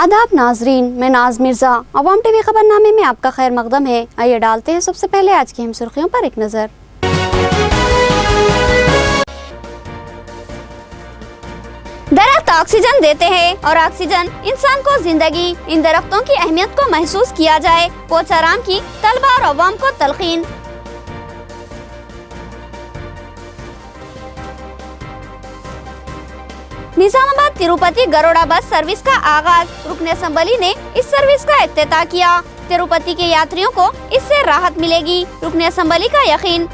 आदाब नाजरीन, मैं नाज मिर्ज़ा। अवाम टीवी खबरनामे में आपका खैर मकदम है। आइए डालते हैं सबसे पहले आज की अहम सुर्खियों पर एक नज़र। दरख्त ऑक्सीजन देते हैं और ऑक्सीजन इंसान को जिंदगी। इन दरख्तों की अहमियत को महसूस किया जाए। पोचाराम की तलबा और अवाम को तलकीन। निजामाबाद तिरुपति गरुड़ा बस सर्विस का आगाज। रुकन असम्बली ने इस सर्विस का इफ्तिताह किया। तिरुपति के यात्रियों को इससे राहत मिलेगी, रुकन असम्बली का यकीन।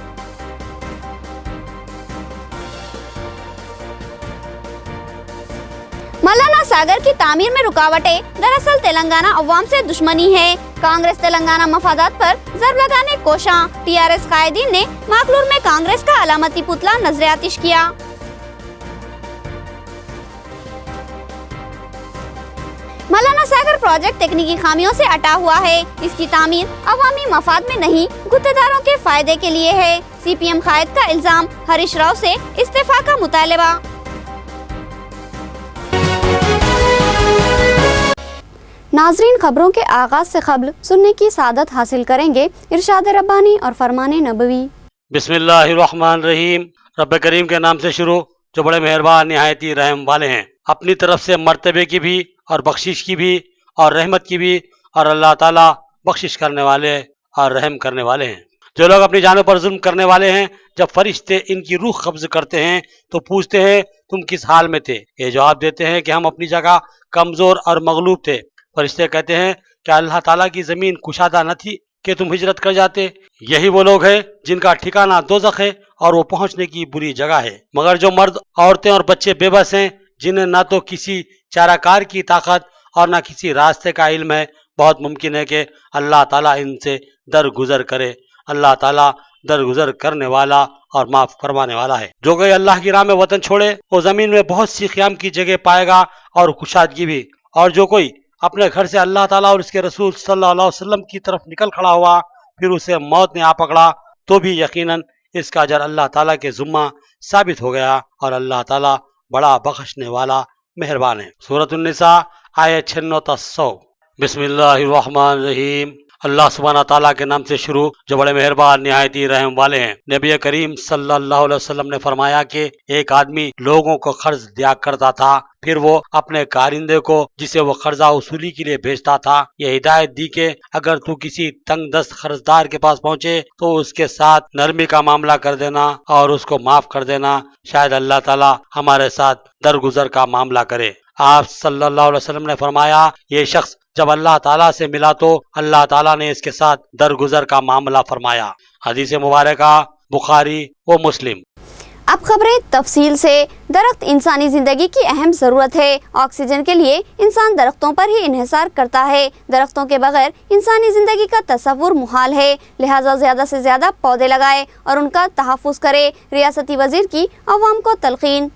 मौलाना सागर की तामीर में रुकावटें। दरअसल तेलंगाना अवाम से दुश्मनी है। कांग्रेस तेलंगाना मफादात पर ज़र्ब लगाने कोशां। टीआरएस कायदीन ने माकलूर में कांग्रेस का अलामती पुतला नजर आतिश किया। मौलाना सागर प्रोजेक्ट तकनीकी खामियों से अटा हुआ है। इसकी तामीर अवामी मफाद में नहीं, गुत्तेदारों के फायदे के लिए है। सीपीएम कायद का इल्जाम। हरीश राव से इस्तीफा का मुतालबा। नाजरीन, खबरों के आगाज से कबल सुनने की सादत हासिल करेंगे इरशाद रब्बानी और फरमाने नबवी। बिस्मिल्लाहिर्रहमानिर्रहीम। रब करीम के नाम से शुरू, जो बड़े मेहरबान निहायत ही रहम वाले हैं। अपनी तरफ से मर्तबे की भी और बख्शिश की भी और रहमत की भी, और अल्लाह ताला बख्शिश करने वाले और रहम करने वाले हैं। जो लोग अपनी जानों पर जुल्म करने वाले हैं, जब फरिश्ते इनकी रूह कब्ज करते हैं तो पूछते हैं तुम किस हाल में थे। ये जवाब देते हैं कि हम अपनी जगह कमज़ोर और मगलूब थे। फरिश्ते कहते हैं क्या अल्लाह ताला की ज़मीन कुशादा न थी कि तुम हिजरत कर जाते। यही वो लोग हैं जिनका ठिकाना दोज़ख है और वो पहुंचने की बुरी जगह है। मगर जो मर्द, औरतें और बच्चे बेबस हैं, जिन्हें ना तो किसी चाराकार की ताकत और ना किसी रास्ते का इल्म है, बहुत मुमकिन है कि अल्लाह ताला इनसे दरगुजर करे। अल्लाह ताला दरगुजर करने वाला और माफ फरमाने वाला है। जो कोई अल्लाह की राह में वतन छोड़े, वो ज़मीन में बहुत सी क़याम की जगह पाएगा और कुशादगी भी। और जो कोई अपने घर से अल्लाह ताला और उसके रसूल सल्लल्लाहु अलैहि वसल्लम की तरफ निकल खड़ा हुआ, फिर उसे मौत ने आ पकड़ा, तो भी यकीनन इसका अजर अल्लाह ताला के ज़ुम्मा साबित हो गया, और अल्लाह ताला बड़ा बख्शने वाला मेहरबान है। सूरत उन्निसा आयत 96-100। बिस्मिल्लाहिर्रहमानिर्रहीम। अल्लाह सुब्हानहू ताला के नाम से शुरू, जो बड़े मेहरबान निहायत ही रहम वाले हैं। नबी करीम सल्लल्लाहु अलैहि वसल्लम ने फरमाया कि एक आदमी लोगों को कर्ज दिया करता था, फिर वो अपने कारिंदे को जिसे वो कर्जा वसूली के लिए भेजता था, ये हिदायत दी कि अगर तू किसी तंग दस्त कर्जदार के पास पहुंचे तो उसके साथ नरमी का मामला कर देना और उसको माफ कर देना। शायद अल्लाह ताला हमारे साथ दरगुजर का मामला करे। आप सल्लल्लाहु अलैहि वसल्लम ने फरमाया, ये शख्स जब अल्लाह ताला से मिला तो अल्लाह ताला ने इसके साथ दरगुजर का मामला फरमाया। हदीस मुबारका बुखारी व मुस्लिम। अब खबरें तफसील से। दरख्त इंसानी जिंदगी की अहम ज़रूरत है। ऑक्सीजन के लिए इंसान दरख्तों पर ही इन्हिसार करता है। दरख्तों के बगैर इंसानी जिंदगी का तसव्वुर मुहाल है। लिहाजा ज़्यादा से ज़्यादा पौधे लगाए और उनका तहफ़्फ़ुज़ करे। रियासती वज़ीर की अवाम को तलकीन।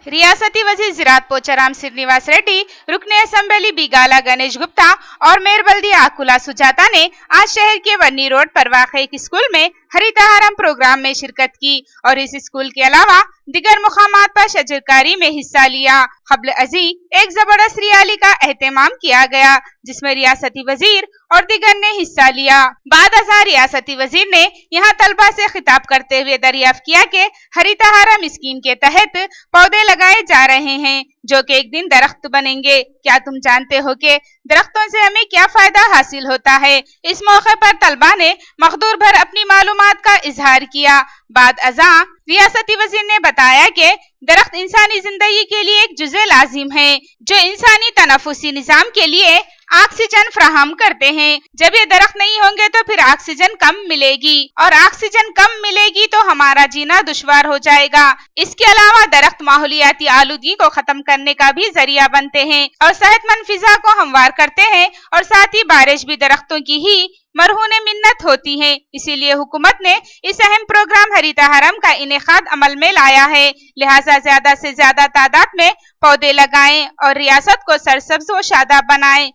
रियासती वजीर ज़राअत पोचाराम श्रीनिवास रेड्डी, रुकने असम्बली बिगाला गणेश गुप्ता और मेयर बल्दिया आकुला सुजाता ने आज शहर के वन्नी रोड पर वाक़े एक स्कूल में हरितहारम प्रोग्राम में शिरकत की और इस स्कूल के अलावा दिगर मुकामात पर शजरकारी में हिस्सा लिया। क़ब्ल अज़ी एक जबरदस्त रैली का एहतमाम किया गया, जिसमें रियासती वजीर और दिगर ने हिस्सा लिया। बाद अज़ां रियासती वजीर ने यहाँ तलबा से खिताब करते हुए दरियाफ्त किया कि हरितहारम स्कीम के तहत पौधे लगाए जा रहे हैं जो कि एक दिन दरख्त बनेंगे। क्या तुम जानते हो कि दरख्तों से हमें क्या फायदा हासिल होता है? इस मौके पर तलबा ने मकदूर भर अपनी मालूमात का इजहार किया। बाद अज़ां रियासती वजीर ने बताया कि दरख्त इंसानी जिंदगी के लिए एक जुज़े लाजिम है, जो इंसानी तनफुसी निज़ाम के लिए ऑक्सीजन फ्राहम करते हैं। जब ये दरख्त नहीं होंगे तो फिर ऑक्सीजन कम मिलेगी और ऑक्सीजन कम मिलेगी तो हमारा जीना दुश्वार हो जाएगा। इसके अलावा दरख्त माहौलियाती आलूदगी को खत्म करने का भी जरिया बनते हैं और सेहतमंद फिजा को हमवार करते हैं, और साथ ही बारिश भी दरख्तों की ही मरहून मिन्नत होती है। इसीलिए हुकूमत ने इस अहम प्रोग्राम हरितहारम का इनेकाद अमल में लाया है। लिहाजा ज्यादा से ज्यादा तादाद में पौधे लगाएं और रियासत को सरसब्ज व शादाब बनाएं।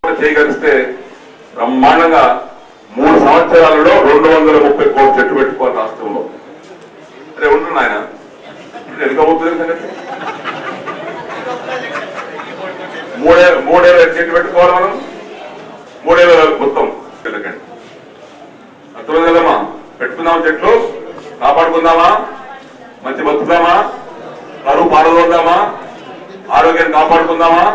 బ్రహ్మాండంగా 3 సంవత్సరాలలో 230 కోట్ల చెట్టు పెట్టుకోవాలి రాష్ట్రంలో. అరే ఉండు నాయన, ఎందుకు అవుతుంది సంగతి? మూడేళ్ళ చెట్టు పెట్టుకోవాలి మనం, మూడేళ్ళ మొత్తం ఎందుకండి అర్థం కదమ్మా. పెట్టుకుందామా, చెట్లు కాపాడుకుందామా, మంచి బతుకుదామా, కరువు పారదోద్దామా, ఆరోగ్యాన్ని కాపాడుకుందామా.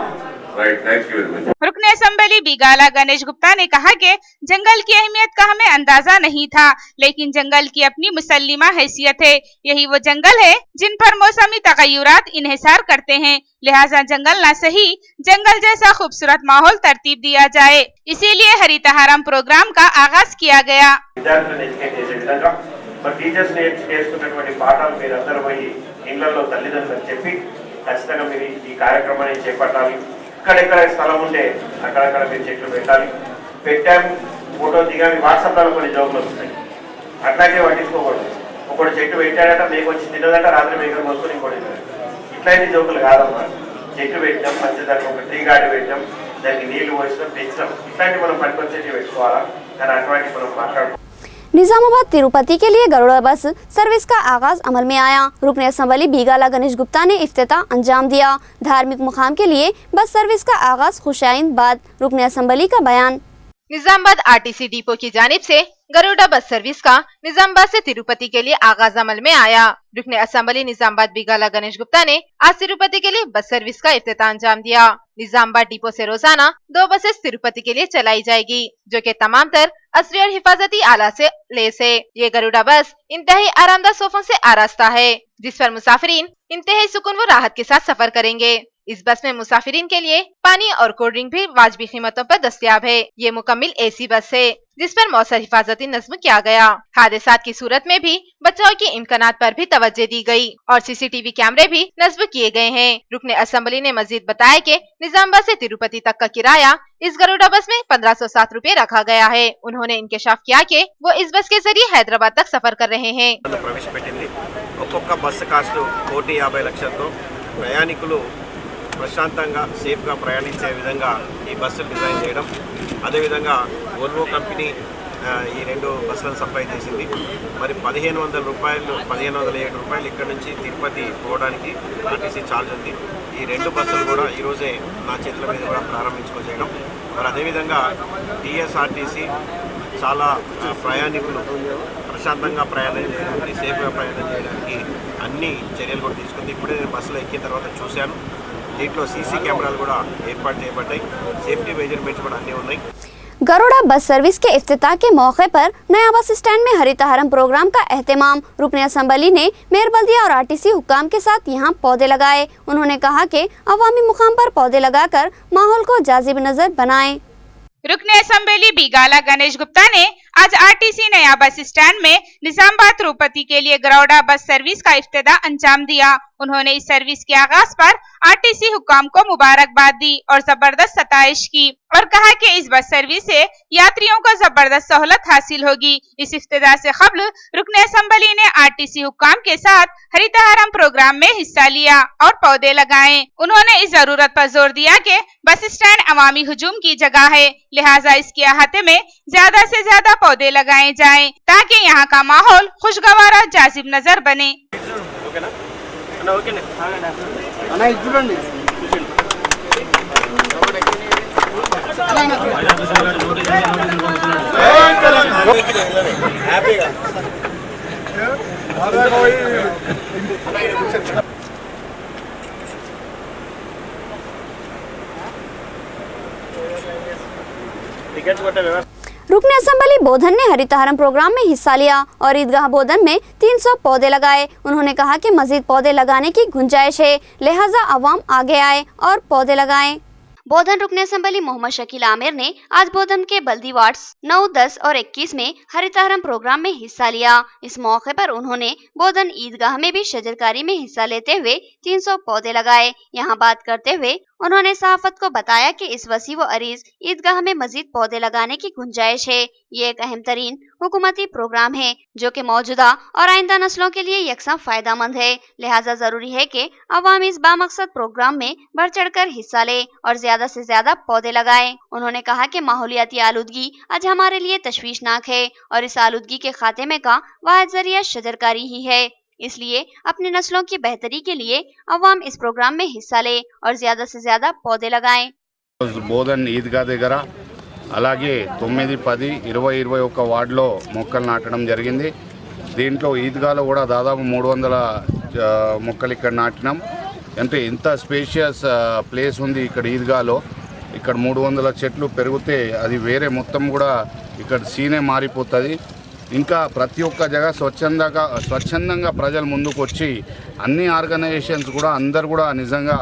Right, thank you very much. रुकने असेंबली बीगाला गणेश गुप्ता ने कहा कि जंगल की अहमियत का हमें अंदाजा नहीं था, लेकिन जंगल की अपनी मुसल्लिमा हैसियत है। यही वो जंगल है जिन पर मौसमी तगय्युरात इन्हिसार करते हैं, लिहाजा जंगल न सही जंगल जैसा खूबसूरत माहौल तरतीब दिया जाए, इसीलिए हरितहारम प्रोग्राम का आगाज किया गया। టీచర్స్ నేర్చుకున్నటువంటి పాఠాలు మీరందరూ పోయి ఇళ్లలో తల్లిదండ్రులకు చెప్పి ఖచ్చితంగా మీరు ఈ కార్యక్రమాన్ని చేపట్టాలి. ఎక్కడెక్కడ స్థలం ఉంటే అక్కడక్కడ మీరు చెట్లు పెట్టాలి. పెట్టాము, ఫోటో దిగాలి, వాట్సాప్లో కొన్ని జోకులు వస్తాయి, అట్లాగే పట్టించుకోకూడదు. ఒకటి చెట్టు పెట్టాడట, మీకు వచ్చి తినదట, రాత్రి మేకలు మోసుకొని ఇంకోటి ఇట్లాంటి జోకులు కాదమ్మా. చెట్టు పెట్టాం, మంచి దానికి ఒక ట్రీ గార్డు పెట్టాం, దానికి నీళ్లు పోసినాం, పెంచాం, ఇట్లాంటి మనం పనికొచ్చేవి పెట్టుకోవాలా. కానీ అటువంటి మనం మాట్లాడుకోవాలి. निजामाबाद तिरुपति के लिए गरुड़ा बस सर्विस का आगाज अमल में आया। रुकने असेंबली बीगाला गणेश गुप्ता ने इफ्तिताह अंजाम दिया। धार्मिक मुकाम के लिए बस सर्विस का आगाज खुशाइंद बाद रुकने असेंबली का बयान। निजामाबाद आरटीसी डिपो की जानिब से गरुड़ा बस सर्विस का निजामाबाद से तिरुपति के लिए आगाज अमल में आया। रुकने असेंबली निजामाबाद बीगाला गणेश गुप्ता ने आज तिरुपति के लिए बस सर्विस का इफ्तिताह अंजाम दिया। निजामाबाद डिपो से रोजाना 2 बसेस तिरुपति के लिए चलाई जाएगी, जो कि तमाम तर असली और हिफाजती आला से लेस है। ये गरुड़ा बस इंतहाई आरामदायक सोफों से आरास्ता है, जिस पर मुसाफिरीन इंतहाई सुकून व राहत के साथ सफर करेंगे। इस बस में मुसाफिरीन के लिए पानी और कोल्ड ड्रिंक भी वाजबी कीमतों पर दस्तयाब है। ये मुकम्मिल एसी बस है, जिस पर मौसर हिफाजती नज्म किया गया। हादसात की सूरत में भी बचाव के इम्कानात पर भी तवज्जो दी गई और सीसीटीवी कैमरे भी नस्ब किए गए हैं। रुकने असेंबली ने मजीद बताया कि निजामाबाद से तिरुपति तक का किराया इस गरुड़ा बस में 1507 रुपए रखा गया है। उन्होंने इंकशाफ किया कि वो इस बस के जरिए हैदराबाद तक सफर कर रहे हैं। ఒక్కొక్క బస్సు కాస్ట్ 1,50 లక్షలతో ప్రయాణికులు ప్రశాంతంగా సేఫ్గా ప్రయాణించే విధంగా ఈ బస్సులు డిజైన్ చేయడం, అదేవిధంగా వోల్వో కంపెనీ ఈ 2 బస్సులను సప్లై చేసింది. మరి 1,507 రూపాయలు ఇక్కడ నుంచి తిరుపతి పోవడానికి ఆర్టీసీ ఛార్జ్ ఉంది. ఈ 2 బస్సులు కూడా ఈరోజే నా చేతుల మీద కూడా ప్రారంభించుకోవడం. మరి అదేవిధంగా టీఎస్ఆర్టీసీ చాలా ప్రయాణికులు ప్రశాంతంగా ప్రయాణం చేయడానికి, సేఫ్గా ప్రయాణం చేయడానికి అన్ని చర్యలు కూడా తీసుకుంది. ఇప్పుడే నేను బస్సులో ఎక్కిన తర్వాత చూశాను, దీంట్లో సీసీ కెమెరాలు కూడా ఏర్పాటు చేయబడ్డాయి, సేఫ్టీ మెజర్మెంట్స్ కూడా అన్నీ ఉన్నాయి। गरुड़ा बस सर्विस के इफ्तिताह के मौके पर नया बस स्टैंड में हरितहारम प्रोग्राम का एहतमाम। रुकने असेंबली ने मेयर बल्दिया और आरटीसी हुक्काम के साथ यहां पौधे लगाए। उन्होंने कहा कि अवामी मुकाम पर पौधे लगाकर माहौल को जाजिब नजर बनाएं। रुकने असेंबली बीगाला गणेश गुप्ता ने आज आरटीसी नया बस स्टैंड में निजामाबाद तिरुपति के लिए गरुड़ा बस सर्विस का इफ्तिताह अंजाम दिया। उन्होंने इस सर्विस के आगाज पर आरटीसी हुक्काम को मुबारकबाद दी और जबरदस्त सताइश की और कहा कि इस बस सर्विस से यात्रियों को जबरदस्त सहूलत हासिल होगी। इस इफ्तिताह से कबल रुकने असेंबली ने आरटीसी हुक्काम के साथ हरितहारम प्रोग्राम में हिस्सा लिया और पौधे लगाए। उन्होंने इस जरूरत पर जोर दिया कि बस स्टैंड अवामी हुजूम की जगह है, लिहाजा इसके अहाते में ज्यादा से ज्यादा पौधे लगाए जाएं ताकि यहाँ का माहौल खुशगवार और जाजिब नजर बने। रुकने असेंबली बोधन ने हरितहारम प्रोग्राम में हिस्सा लिया और ईदगाह बोधन में 300 पौधे लगाए। उन्होंने कहा कि मजीद पौधे लगाने की गुंजाइश है, लिहाजा अवाम आगे आए और पौधे लगाएं। बोधन रुकने असेंबली मोहम्मद शकील आमिर ने आज बोधन के बल्दी वार्ड्स 9, 10 और 21 में हरितहारम प्रोग्राम में हिस्सा लिया। इस मौके पर उन्होंने बोधन ईदगाह में भी शजरकारी में हिस्सा लेते हुए 300 पौधे लगाए। यहाँ बात करते हुए उन्होंने सहाफत को बताया कि इस वसी व अरीज ईदगाह में मजीद पौधे लगाने की गुंजाइश है। ये एक अहम तरीन हुकूमती प्रोग्राम है जो कि मौजूदा और आइंदा नस्लों के लिए यकसा फायदेमंद है, लिहाजा जरूरी है कि अवाम इस बामकसद प्रोग्राम में बढ़ चढ़कर हिस्सा ले और ज्यादा से ज्यादा पौधे लगाएं। उन्होंने कहा कि माहौलियाती आलूदगी आज हमारे लिए तशवीशनाक है और इस आलूदगी के खात्मे का वाहिद जरिया शजरकारी ही है, इसलिए अपनी नस्लों की बेहतरी के लिए अवाम इस प्रोग्राम में हिस्सा ले और ज्यादा से ज्यादा पौधे लगाएं। బోధన్ ఈద్గా దగ్గర అలాగే 9, 10, 20, 21 వార్డులో మొక్కలు నాటడం జరిగింది. దీంట్లో ఈద్గాలో కూడా దాదాపు 300 మొక్కలు ఇక్కడ నాటినాం. అంటే ఇంత స్పేషియస్ ప్లేస్ ఉంది ఇక్కడ ఈద్గాలో. ఇక్కడ 300 చెట్లు పెరిగితే అది వేరే మొత్తం కూడా ఇక్కడ సీనే మారిపోతుంది. ఇంకా ప్రతి ఒక్క జగ స్వచ్ఛందంగా ప్రజలు ముందుకు వచ్చి అన్ని ఆర్గనైజేషన్స్ కూడా అందరు కూడా నిజంగా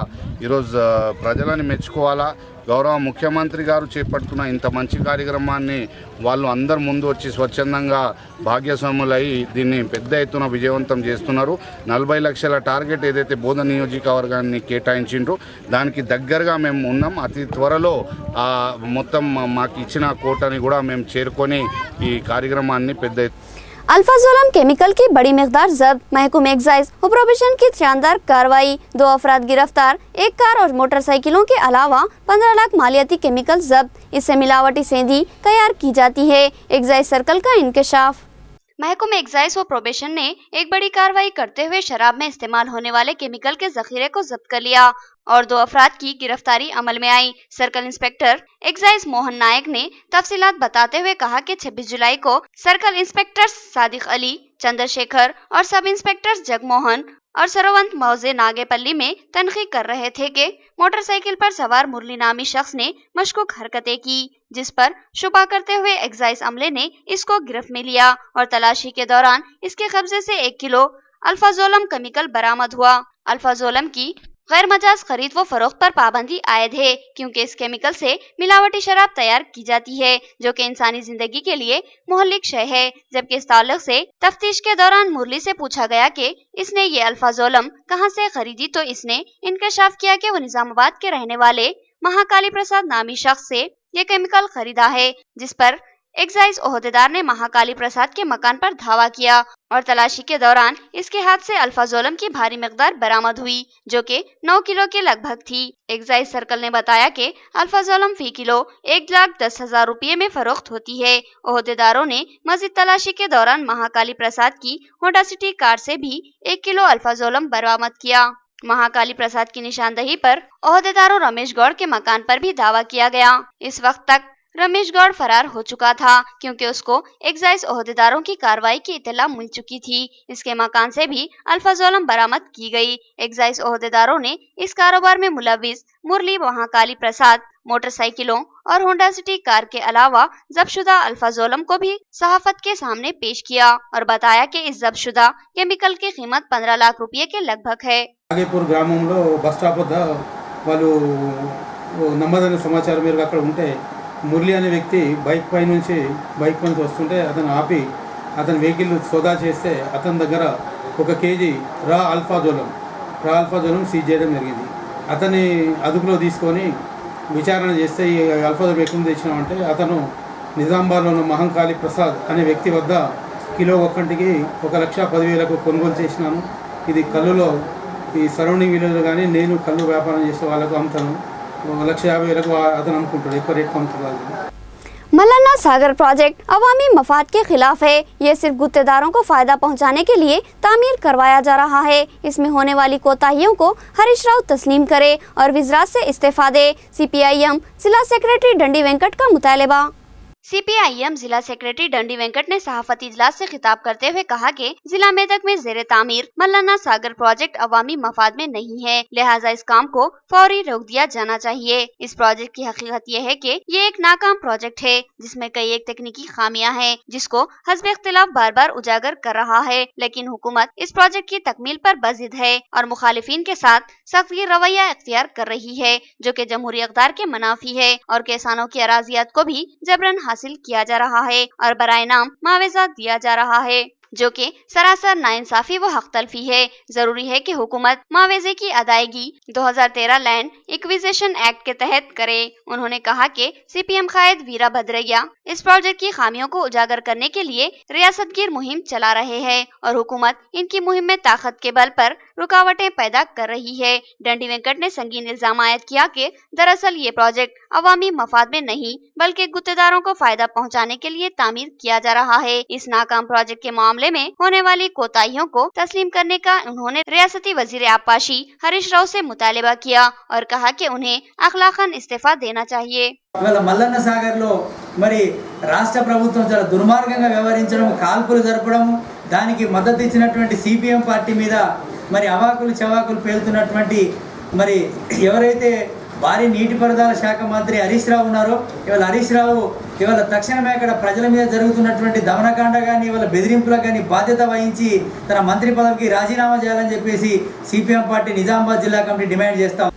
ఈరోజు ప్రజలని మెచ్చుకోవాలా. గౌరవ ముఖ్యమంత్రి గారు చేపడుతున్న ఇంత మంచి కార్యక్రమాన్ని వాళ్ళు అందరు ముందు వచ్చి స్వచ్ఛందంగా భాగ్యస్వాములై దీన్ని పెద్ద ఎత్తున విజయవంతం చేస్తున్నారు. 40 లక్షల టార్గెట్ ఏదైతే బోధన నియోజకవర్గాన్ని కేటాయించిండ్రో దానికి దగ్గరగా మేము ఉన్నాం. అతి త్వరలో మొత్తం మాకు ఇచ్చిన కోటని కూడా మేము చేరుకొని ఈ కార్యక్రమాన్ని పెద్ద अल्फाजोलम केमिकल की बड़ी मिकदार जब्त, महकूम एक्साइज और प्रोबेशन की शानदार कार्रवाई, 2 अफराद गिरफ्तार, 1 कार और मोटरसाइकिलों के अलावा 15 लाख मालियाती केमिकल जब्त। इससे मिलावटी सेंधी तैयार की जाती है। एक्साइज सर्कल का इंकशाफ। महकूम एक्साइज व प्रोबेशन ने एक बड़ी कार्रवाई करते हुए शराब में इस्तेमाल होने वाले केमिकल के जखीरे को जब्त कर लिया और 2 अफराद की गिरफ्तारी अमल में आई। सर्कल इंस्पेक्टर एक्साइज मोहन नायक ने तफसीलात बताते हुए कहा कि 26 जुलाई को सर्कल इंस्पेक्टर्स सादिक अली, चंद्रशेखर और सब इंस्पेक्टर्स जगमोहन और सरवंत मौजे नागेपल्ली में तनखीद कर रहे थे कि मोटरसाइकिल पर सवार मुरली नामी शख्स ने मशकूक हरकतें की, जिस पर शुबा करते हुए एक्साइज अमले ने इसको गिरफ्त में लिया और तलाशी के दौरान इसके कब्जे से 1 किलो अल्फाजोलम केमिकल बरामद हुआ। अल्फाजोलम की गैर मजाज खरीद व फरोख्त पर पाबंदी आयद है, क्योंकि इस केमिकल से मिलावटी शराब तैयार की जाती है जो कि इंसानी जिंदगी के लिए मुहल्लिक शय है। जबकि इस ताल्लुक से तफ्तीश के दौरान मुरली से पूछा गया कि इसने ये अल्फाजोलम कहां से खरीदी, तो इसने इंकशाफ किया कि वो निजामाबाद के रहने वाले महाकाली प्रसाद नामी शख्स से ये केमिकल खरीदा है, जिस पर एक्साइज ओहदेदार ने महाकाली प्रसाद के मकान पर धावा किया और तलाशी के दौरान इसके हाथ से अल्फाजोलम की भारी मिकदार बरामद हुई जो कि 9 किलो के लगभग थी। एक्साइज सर्कल ने बताया कि अल्फाजोलम फी किलो 1,10,000 रुपये में फरोख्त होती है। ओहदेदारों ने मजीद तलाशी के दौरान महाकाली प्रसाद की होंडा सिटी कार से भी 1 किलो अल्फाजोलम बरामद किया। महाकाली प्रसाद की निशानदही पर ओहदेदारों रमेश गौड़ के मकान पर भी दावा किया गया। इस वक्त तक रमेश गौड़ फरार हो चुका था, क्योंकि उसको एक्साइज ओहदेदारों की कार्रवाई की इत्तला मिल चुकी थी। इसके मकान से भी अल्फाजोलम बरामद की गई। एक्साइज ओहदेदारों ने इस कारोबार में मुलविस मुरली महाकाली प्रसाद, मोटरसाइकिलों और होंडा सिटी कार के अलावा जब्तशुदा अल्फाजोलम को भी सहाफत के सामने पेश किया और बताया कि इस जब्तशुदा केमिकल की कीमत 15 लाख रुपये के लगभग है। నాగేపూర్ గ్రామంలో బస్ స్టాప్ వద్ద వాళ్ళు నమ్మదైన సమాచారం మేరకు అక్కడ ఉంటే మురళి అనే వ్యక్తి బైక్ పై నుంచి వస్తుంటే అతను ఆపి అతని వెహికల్ సోదా చేస్తే అతని దగ్గర 1 కేజీ రా అల్ఫాజోలం సీజ్ చేయడం జరిగింది. అతన్ని అదుపులో తీసుకొని విచారణ చేస్తే ఈ అల్ఫాజోలం ఎక్కడి నుంచి తెచ్చినామంటే అతను నిజామాబాద్లో ఉన్న మహంకాళి ప్రసాద్ అనే వ్యక్తి వద్ద కిలో ఒక్కంటికి 1,10,000కు కొనుగోలు చేసినాను. ఇది కల్లులో ఈ సరౌండింగ్ విలేజ్లో కానీ నేను కళ్ళు వ్యాపారం చేసే వాళ్ళకు అమ్ముతాను. 1,50,000కు అతను అమ్ముకుంటాడు, ఎక్కువ రేట్ అమ్ముతాడు. मल्लाना सागर प्रोजेक्ट अवामी मफाद के खिलाफ है। ये सिर्फ गुत्तेदारों को फायदा पहुंचाने के लिए तामीर करवाया जा रहा है। इसमें होने वाली कोताहियों को हरीश राव तस्लीम करे और विज़रात से इस्तीफा दे। CPIM जिला सेक्रेटरी डंडी वेंकट का मुतालबा। CPIM जिला सेक्रेटरी डंडी वेंकट ने सहाफती इजलास से खिताब करते हुए कहा कि जिला मेदक में जेर तामीर मल्लाना सागर प्रोजेक्ट अवामी मफाद में नहीं है, लिहाजा इस काम को फौरी रोक दिया जाना चाहिए। इस प्रोजेक्ट की हकीकत यह है कि ये एक नाकाम प्रोजेक्ट है जिसमें कई एक तकनीकी खामियां हैं, जिसको हस्ब इख्तिलाफ बार बार उजागर कर रहा है। लेकिन हुकूमत इस प्रोजेक्ट की तकमील पर बज़िद है और मुखालिफिन के साथ सख्त रवैया इख्तियार कर रही है, जो कि जमहूरी इक़्तिदार के मुनाफी है और किसानों की अराजियात को भी जबरन हासिल किया जा रहा है और बराए नाम मुआवजा दिया जा रहा है, जो कि सरासर नाइंसाफी व हक तलफी है। जरूरी है कि हुकूमत मुआवजे की अदायगी 2013 लैंड एक्विजिशन एक्ट के तहत करे। उन्होंने कहा कि CPM कायद वीरा भद्रैया इस प्रोजेक्ट की खामियों को उजागर करने के लिए रियासतगीर मुहिम चला रहे हैं और हुकूमत इनकी मुहिम में ताकत के बल पर रुकावटें पैदा कर रही है। डंडी वेंकट ने संगीन इल्जाम आयद किया कि दरअसल ये प्रोजेक्ट अवामी मफाद में नहीं बल्कि गुत्तेदारों को फायदा पहुँचाने के लिए तामीर किया जा रहा है। इस नाकाम प्रोजेक्ट के मामले मामले में होने वाली कोताहियों को तस्लीम करने का उन्होंने रियासती वजीर आपाशी हरीश राव से मुतालबा किया और कहा कि उन्हें अखलाकन इस्तीफा देना चाहिए। ఇవాళ మల్లన్న సాగర్లో మరి రాష్ట్ర ప్రభుత్వం చాలా దుర్మార్గంగా వ్యవహరించడం, కాల్పులు జరపడం, దానికి మద్దతు ఇచ్చినటువంటి సిపిఎం పార్టీ మీద మరి అవాకులు చవాకులు పేలుతున్నటువంటి మరి ఎవరైతే భారీ నీటిపారుదల శాఖ మంత్రి హరీష్ రావు ఉన్నారో, ఇవాళ హరీష్ రావు ఇవాళ తక్షణమే అక్కడ ప్రజల మీద జరుగుతున్నటువంటి దమనకాండ కానీ ఇవాళ బెదిరింపులకు కానీ బాధ్యత వహించి తన మంత్రి పదవికి రాజీనామా చేయాలని చెప్పేసి సిపిఎం పార్టీ నిజామాబాద్ జిల్లా కమిటీ డిమాండ్ చేస్తాం।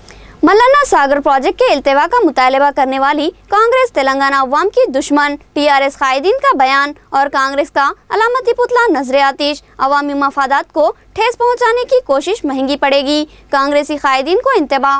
मल्लाना सागर प्रोजेक्ट के इल्तिवा का मुतालबा करने वाली कांग्रेस तेलंगाना अवाम की दुश्मन टीआरएस कायदीन का बयान और कांग्रेस का अलामती पुतला नजर आतिश अवामी मफादात को ठेस पहुंचाने की कोशिश महंगी पड़ेगी। कांग्रेसी कायदीन को इंतबा।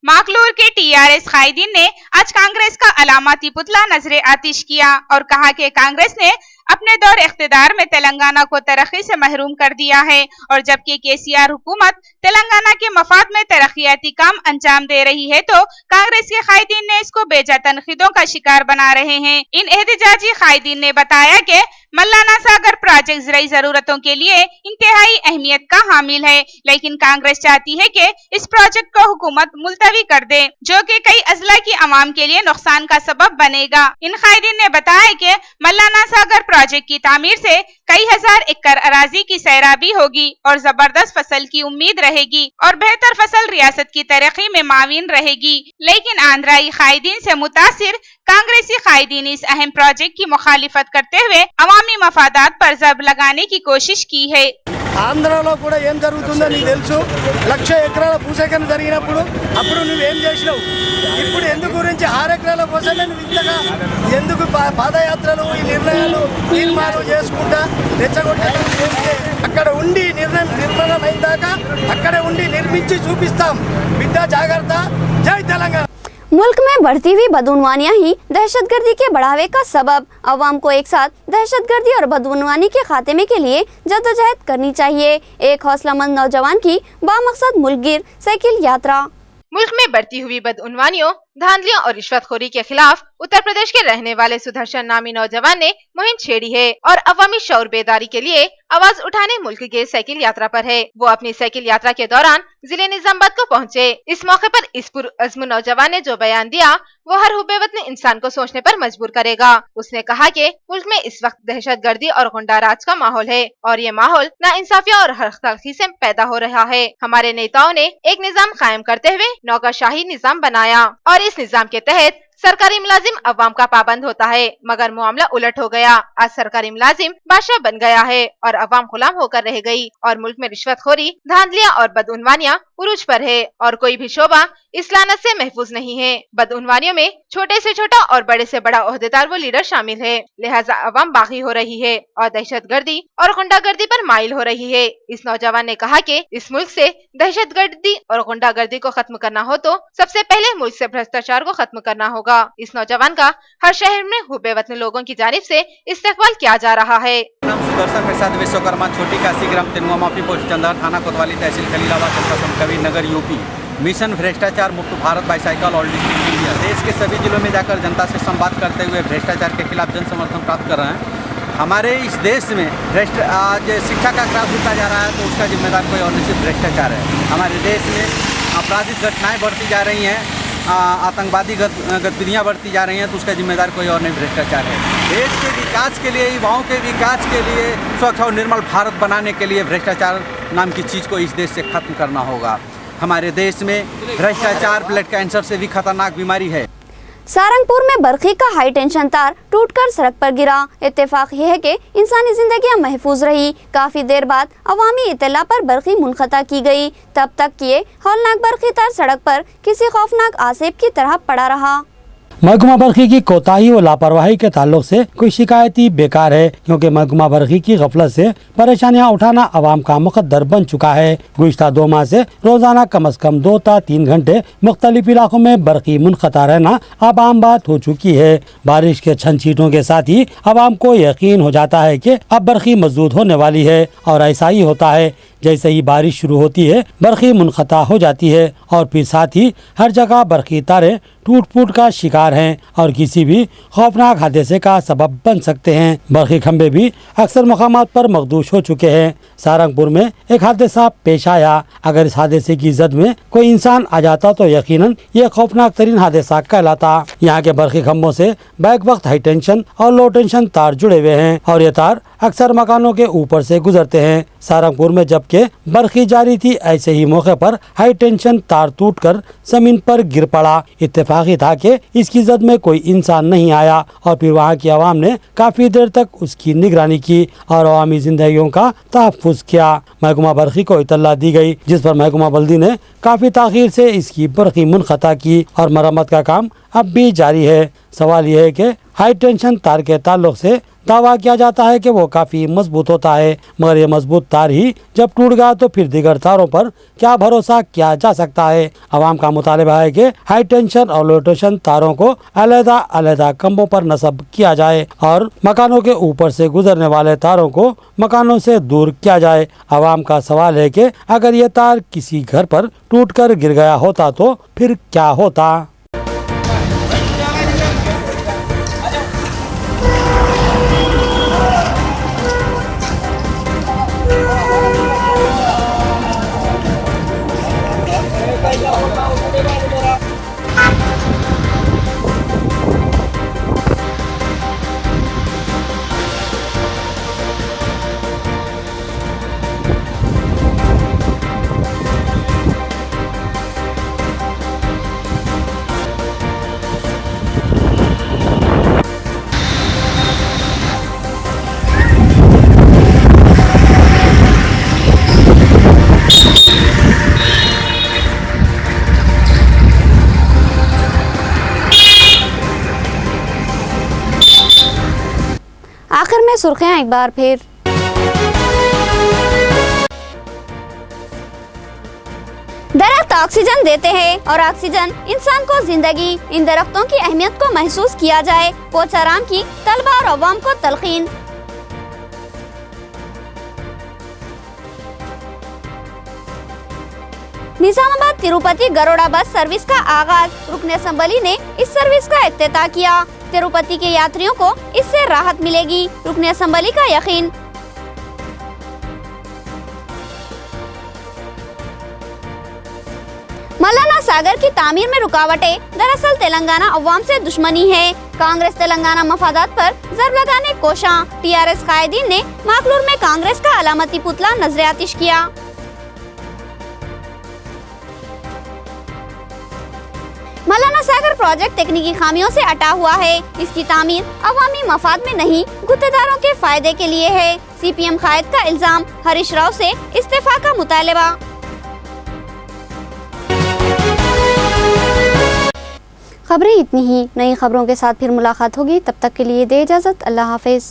माकलूर के टीआरएस कायदीन ने आज कांग्रेस का अलामती पुतला नजर आतिश किया और कहा कि कांग्रेस ने अपने दौर इख्तिदार में तेलंगाना को तरक्की से महरूम कर दिया है और जबकि केसीआर हुकूमत तेलंगाना के मफाद में तरक्याती काम अंजाम दे रही है तो कांग्रेस के कायदीन ने इसको बेजा तनकीदों का शिकार बना रहे हैं। इन एहतजाजी कायदीन ने बताया कि मल्लाना सागर प्रोजेक्ट ज़राई जरूरतों के लिए इंतहाई अहमियत का हामिल है, लेकिन कांग्रेस चाहती है कि इस प्रोजेक्ट को हुकूमत मुलतवी कर दे जो कि कई अजला की आवाम के लिए नुकसान का सबब बनेगा। इन कायदीन ने बताया कि मल्लाना सागर प्रोजेक्ट की तामीर से कई हजार एकड़ अराजी की सैराबी होगी और जबरदस्त फसल की उम्मीद रहेगी और बेहतर फसल रियासत की तरक्की में माविन रहेगी। लेकिन आंध्राई कायदीन से मुतासिर कांग्रेसी कायदीन इस अहम प्रोजेक्ट की मुखालिफत करते हुए अवामी मफादात पर जब लगाने की कोशिश की है। ఆంధ్రాలో కూడా ఏం జరుగుతుందో నీకు తెలుసు। 1,00,000 ఎకరాల భూసేకరణ జరిగినప్పుడు అప్పుడు నువ్వేం చేసినావు? ఇప్పుడు ఎందుకు గురించి 6 ఎకరాల కోసమే నువ్వు ఇంతగా ఎందుకు పాదయాత్రలు ఈ నిర్ణయాలు తీర్మానం చేసుకుంటా రెచ్చగొట్టడం? అక్కడ ఉండి నిర్మాణం అయిన దాకా అక్కడే ఉండి నిర్మించి చూపిస్తాం బిడ్డ జాగ్రత్త। జై తెలంగాణ। मुल्क में बढ़ती हुई बदउनवानियां ही दहशतगर्दी के बढ़ावे का सबब। अवाम को एक साथ दहशतगर्दी और बदउनवानी के खात्मे के लिए जद्दोजहद करनी चाहिए। एक हौसलामंद नौजवान की बामकसद मुल्कगिर साइकिल यात्रा। मुल्क में बढ़ती हुई बदउनवानियों, धांधलियों और रिश्वतखोरी के खिलाफ उत्तर प्रदेश के रहने वाले सुदर्शन नामी नौजवान ने मुहिम छेड़ी है और अवामी शऊर बेदारी के लिए आवाज उठाने मुल्क के साइकिल यात्रा पर है। वो अपनी साइकिल यात्रा के दौरान जिले निजामाबाद को पहुंचे। इस मौके पर इस पुरअज़्म नौजवान ने जो बयान दिया वो हर हुब्बेवतनी इंसान को सोचने पर मजबूर करेगा। उसने कहा कि मुल्क में इस वक्त दहशतगर्दी और गुंडा राज का माहौल है और ये माहौल नाइंसाफिया और हर तलखी से पैदा हो रहा है। हमारे नेताओं ने एक निजाम कायम करते हुए नौकरशाही निजाम बनाया और इस निजाम के तहत सरकारी मुलाजिम अवाम का पाबंद होता है, मगर मामला उलट हो गया। आज सरकारी मुलाजिम बादशाह बन गया है और अवाम गुलाम होकर रह गई और मुल्क में रिश्वतखोरी, धांधलियां और बदउनवानियां उरूज पर है और कोई भी शोबा इस लानत से महफूज नहीं है। बदउनवानियों में छोटे से छोटा और बड़े से बड़ा ओहदेदार व लीडर शामिल है, लिहाजा अवाम बागी हो रही है और दहशतगर्दी और गुंडागर्दी पर माइल हो रही है। इस नौजवान ने कहा कि इस मुल्क से दहशतगर्दी और गुंडागर्दी को खत्म करना हो तो सबसे पहले मुल्क से भ्रष्टाचार को खत्म करना होगा। इस नौजवान का हर शहर में हुब्बे वतन लोगों की जानिब से इस्तकबाल किया जा रहा है। नाम सुदर्शन प्रसाद विश्वकर्मा, छोटी काशी ग्राम तेनुआ माफी पोस्ट चंदर थाना कोतवाली तहसील खलीलाबाद जनपद कबीर नगर यूपी। मिशन भ्रष्टाचार मुक्त Bharat bicycle all district India देश के सभी जिलों में जाकर जनता से संवाद करते हुए भ्रष्टाचार के खिलाफ जन समर्थन प्राप्त कर रहे हैं। हमारे इस देश में आज शिक्षा का क्रास होता जा रहा है तो उसका जिम्मेदार कोई और नहीं, भ्रष्टाचार है। हमारे देश में आपराधिक घटनाएं बढ़ती जा रही हैं, आतंकवादी गतिविधियाँ बढ़ती जा रही हैं तो उसका जिम्मेदार कोई और नहीं, भ्रष्टाचार है। देश के विकास के लिए, युवाओं के विकास के लिए, स्वच्छ और निर्मल भारत बनाने के लिए भ्रष्टाचार नाम की चीज़ को इस देश से खत्म करना होगा। हमारे देश में भ्रष्टाचार ब्लड कैंसर से भी खतरनाक बीमारी है। सारंगपुर में बरखी का हाई टेंशन तार टूटकर सड़क पर गिरा। इत्तेफाक ये है कि इंसानी जिंदगियां महफूज रही। काफी देर बाद अवामी इत्तला पर बरखी मुनक़ता की गई। तब तक ये हौलनाक बरखी तार सड़क पर किसी खौफनाक आसेब की तरह पड़ा रहा। महकमा बरखी की कोताही व लापरवाही के ताल्लुक से कोई शिकायती बेकार है, क्योंकि महकमा बरखी की गफलत से परेशानियां उठाना आवाम का मुकद्दर बन चुका है। गुज़िश्ता 2 माह से रोजाना कम अज कम 2 ta 3 घंटे मुख्तलिफ इलाकों में बरखी मुनक़ता रहना अब आम बात हो चुकी है। बारिश के छन छींटों के साथ ही आवाम को यकीन हो जाता है कि अब बरखी मजदूद होने वाली है और ऐसा ही होता है। जैसे ही बारिश शुरू होती है बरखी मुनक़ता हो जाती है और फिर साथ ही हर जगह बरखी तारें टूट फूट का शिकार हैं और किसी भी खौफनाक हादसे का सबब बन सकते हैं। बरखी खंभे भी अक्सर मकामात पर मखदूश हो चुके हैं। सहारनपुर में एक हादसा पेश आया। अगर इस हादसे की जद में कोई इंसान आ जाता तो यकीनन ये खौफनाक तरीन हादसा कहलाता। यहाँ के बरखी खंभों से बैक वक्त हाई टेंशन और लो टेंशन तार जुड़े हुए हैं और ये तार अक्सर मकानों के ऊपर से गुजरते हैं। सहारनपुर में जबकि बरखी जारी थी, ऐसे ही मौके पर हाई टेंशन तार टूटकर जमीन पर गिर पड़ा। इत्तेफाकी था कि इसकी जद में कोई इंसान नहीं आया और फिर वहाँ की आवाम ने काफी देर तक उसकी निगरानी की और अवामी जिंदगियों का तहफ़्फ़ुज़ किया। महकमा बरखी को इत्तला दी गई, जिस पर महकमा बल्दी ने काफी ताख़ीर से इसकी बरखी मुनक़ता की और मरम्मत का काम अब भी जारी है। सवाल यह है कि हाई टेंशन तार के ताल्लुक से दावा किया जाता है कि वो काफ़ी मजबूत होता है, मगर ये मजबूत तार ही जब टूट गया तो फिर दीगर तारों पर क्या भरोसा किया जा सकता है। आवाम का मुतालबा है कि हाई टेंशन और लो टेंशन तारों को अलहदा अलहदा खंभों पर नस्ब किया जाए और मकानों के ऊपर से गुजरने वाले तारों को मकानों से दूर किया जाए। आवाम का सवाल है कि अगर ये तार किसी घर पर टूट कर गिर गया होता तो फिर क्या होता। आखिर में सुर्खियां एक बार फिर। दरख्त ऑक्सीजन देते हैं और ऑक्सीजन इंसान को जिंदगी। इन दरख्तों की अहमियत को महसूस किया जाए। पोचाराम की तलबा और अवाम को तलकीन। निजामाबाद तिरुपति गरुड़ा बस सर्विस का आगाज। रुकन असम्बली ने इस सर्विस का इफ्तिताह किया। तिरुपति के यात्रियों को इससे राहत मिलेगी, रुकन असम्बली का यकीन। मौलाना सागर की तामीर में रुकावटें। दरअसल तेलंगाना अवाम से दुश्मनी है। कांग्रेस तेलंगाना मफादात पर जर्ब लगाने कोशां। टीआरएस कायदीन ने माकलूर में कांग्रेस का अलामती पुतला नजर-ए-आतिश किया। मौलाना सागर प्रोजेक्ट तकनीकी खामियों से अटा हुआ है। इसकी तामीर अवामी मफाद में नहीं, गुत्तेदारों के फायदे के लिए है। सीपीएम कायद का इल्जाम। हरीश राव से इस्तीफा का मुतालबा। खबरें इतनी ही। नई खबरों के साथ फिर मुलाकात होगी, तब तक के लिए दे इजाजत। अल्लाह हाफिज।